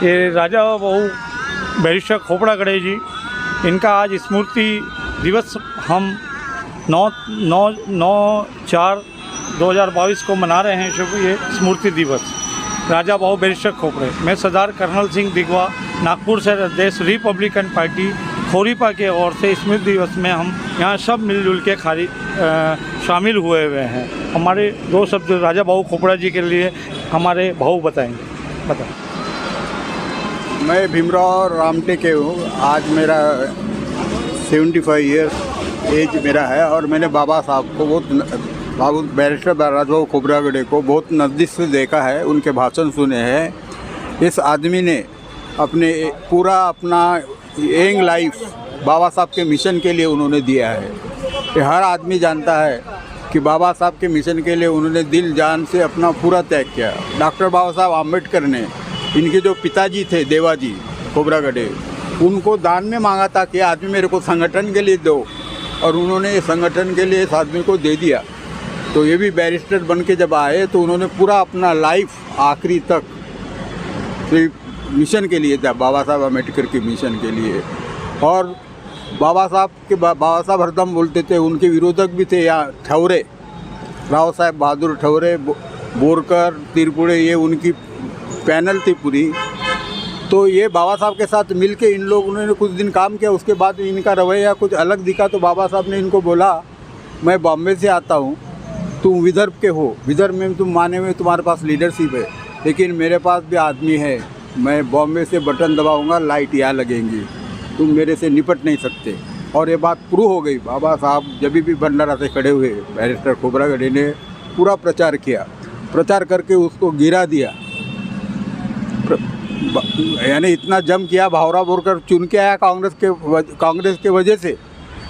ये राजा बहू बैरिस्टर खोपड़ा गड़े जी, इनका आज स्मृति दिवस हम 9/4/2022 को मना रहे हैं। शुभ ये स्मृति दिवस राजा बहू बैरिस्टर खोपड़े। मैं सरदार कर्नल सिंह दिगवा नागपुर से अध्यक्ष रिपब्लिकन पार्टी खोरीपा के ओर से स्मृति दिवस में हम यहाँ सब मिलजुल के शामिल हुए हैं। हमारे दो शब्द राजा बहू खोपड़ा जी के लिए हमारे भाऊ बताएंगे। मैं भीमराव रामटे के हूँ। आज मेरा 75 ईयर्स एज मेरा है और मैंने बाबा साहब को बैरिस्टर राजा बहू खोपड़ा गड़े को बहुत नज़दीक से देखा है, उनके भाषण सुने हैं। इस आदमी ने पूरा अपना यंग लाइफ बाबा साहब के मिशन के लिए उन्होंने दिया है। ये हर आदमी जानता है कि बाबा साहब के मिशन के लिए उन्होंने दिल जान से अपना पूरा त्याग किया। डॉक्टर बाबा साहब आम्बेडकर ने इनके जो पिताजी थे देवाजी खोपड़ा गड़े, उनको दान में मांगा था कि आदमी मेरे को संगठन के लिए दो, और उन्होंने संगठन के लिए इस आदमी को दे दिया। तो ये भी बैरिस्टर बन के जब आए तो उन्होंने पूरा अपना लाइफ आखिरी तक सिर्फ मिशन के लिए था, बाबा साहब आम्बेडकर के मिशन के लिए। और बाबा साहब हरदम बोलते थे, उनके विरोधक भी थे यहाँ ठौरे, राव साहब बहादुर ठौरे, बोरकर, तिरपुड़े, ये उनकी पैनल थी पूरी। तो ये बाबा साहब के साथ मिलके इन लोगों ने कुछ दिन काम किया। उसके बाद इनका रवैया कुछ अलग दिखा तो बाबा साहब ने इनको बोला, मैं बॉम्बे से आता हूँ, तुम विदर्भ के हो, विदर्भ में तुम माने में तुम्हारे पास लीडरशिप है, लेकिन मेरे पास भी आदमी है, मैं बॉम्बे से बटन दबाऊंगा, लाइट यहाँ लगेंगी, तुम मेरे से निपट नहीं सकते। और ये बात प्रूव हो गई। बाबा साहब जब भी भंडारा से खड़े हुए, बैरिस्टर खोपड़ा गड़े ने पूरा प्रचार किया, प्रचार करके उसको गिरा दिया। यानी इतना जम किया, भावरा बोरकर चुन के आया कांग्रेस के वजह से,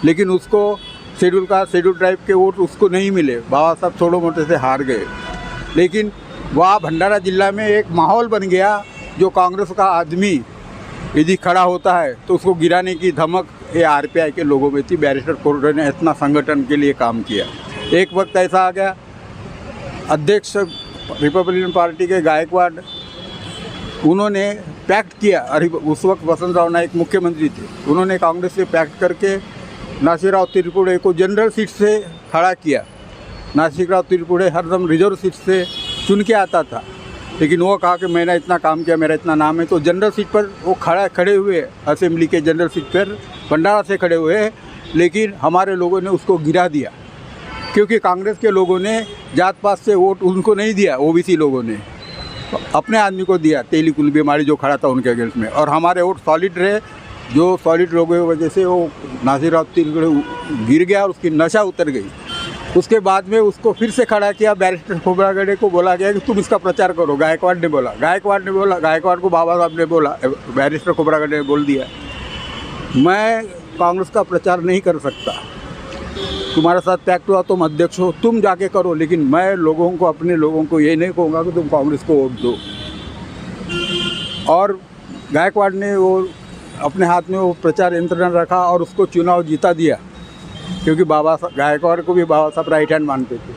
लेकिन उसको शेड्यूल ट्राइब के वोट उसको नहीं मिले। बाबा साहब थोड़े मोटे से हार गए, लेकिन वहाँ भंडारा जिला में एक माहौल बन गया, जो कांग्रेस का आदमी यदि खड़ा होता है तो उसको गिराने की धमक ये आरपीआई के लोगों में थी। बैरिस्टर खोपड़ा ने इतना संगठन के लिए काम किया। एक वक्त ऐसा आ गया, अध्यक्ष रिपब्लिकन पार्टी के गायकवाड़, उन्होंने पैक्ट किया। अरे उस वक्त वसंतराव नायक मुख्यमंत्री थे, उन्होंने कांग्रेस से पैक्ट करके नासिरराव तिरपुड़े को जनरल सीट से खड़ा किया। नासिरराव तिरपुड़े हरदम रिजर्व सीट से चुन के आता था, लेकिन वो कहा कि मैंने इतना काम किया, मेरा इतना नाम है, तो जनरल सीट पर वो खड़े हुए, असेंबली के जनरल सीट पर भंडारा से खड़े हुए। लेकिन हमारे लोगों ने उसको गिरा दिया, क्योंकि कांग्रेस के लोगों ने जात पात से वोट उनको नहीं दिया, ओबीसी लोगों ने अपने आदमी को दिया, तेली कुलबी हमारी जो खड़ा था उनके अगेंस्ट में। और हमारे वोट सॉलिड रहे, जो सॉलिड लोगों की वजह से वो नासिरराव तिरपुड़े गिर गया और उसकी नशा उतर गई। उसके बाद में उसको फिर से खड़ा किया। बैरिस्टर खोपड़ा गड़े को बोला गया कि तुम इसका प्रचार करो। गायकवाड़ ने बोला, गायकवाड़ को बाबा साहब ने बोला, बैरिस्टर खोपड़ा गड़े ने बोल दिया, मैं कांग्रेस का प्रचार नहीं कर सकता, तुम्हारे साथ पैक्ट हुआ, तुम अध्यक्ष हो, तुम जाके करो, लेकिन मैं लोगों को, अपने लोगों को ये नहीं कहूँगा कि तुम कांग्रेस को वोट दो। और गायकवाड़ ने वो अपने हाथ में वो प्रचार यंत्रण रखा और उसको चुनाव जीता दिया, क्योंकि गायकवाड़ को भी बाबा साहब राइट हैंड मानते थे।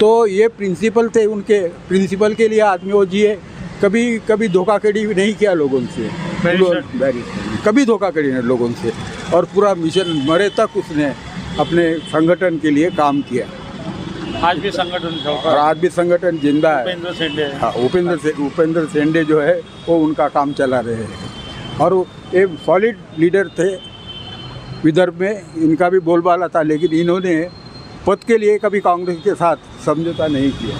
तो ये प्रिंसिपल थे उनके, प्रिंसिपल के लिए आदमी वो जिए। कभी धोखाधड़ी भी नहीं किया लोगों से, कभी धोखाधड़ी नहीं लोगों से, और पूरा मिशन मरे तक उसने अपने संगठन के लिए काम किया। आज भी संगठन चल रहा है, और आज भी संगठन जिंदा है। उपेंद्र सेंडे जो है वो उनका काम चला रहे हैं, और वो एक सॉलिड लीडर थे विदर्भ में। इनका भी बोलबाला था, लेकिन इन्होंने पद के लिए कभी कांग्रेस के साथ समझौता नहीं किया।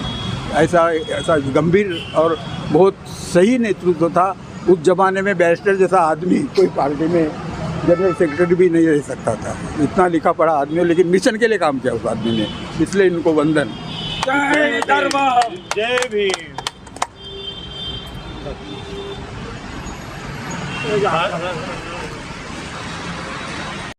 ऐसा गंभीर और बहुत सही नेतृत्व था। उस जमाने में बैरिस्टर जैसा आदमी कोई पार्टी में जनरल सेक्रेटरी भी नहीं रह सकता था, इतना लिखा पढ़ा आदमी, लेकिन मिशन के लिए काम किया उस आदमी ने, इसलिए इनको वंदन। जय भीम।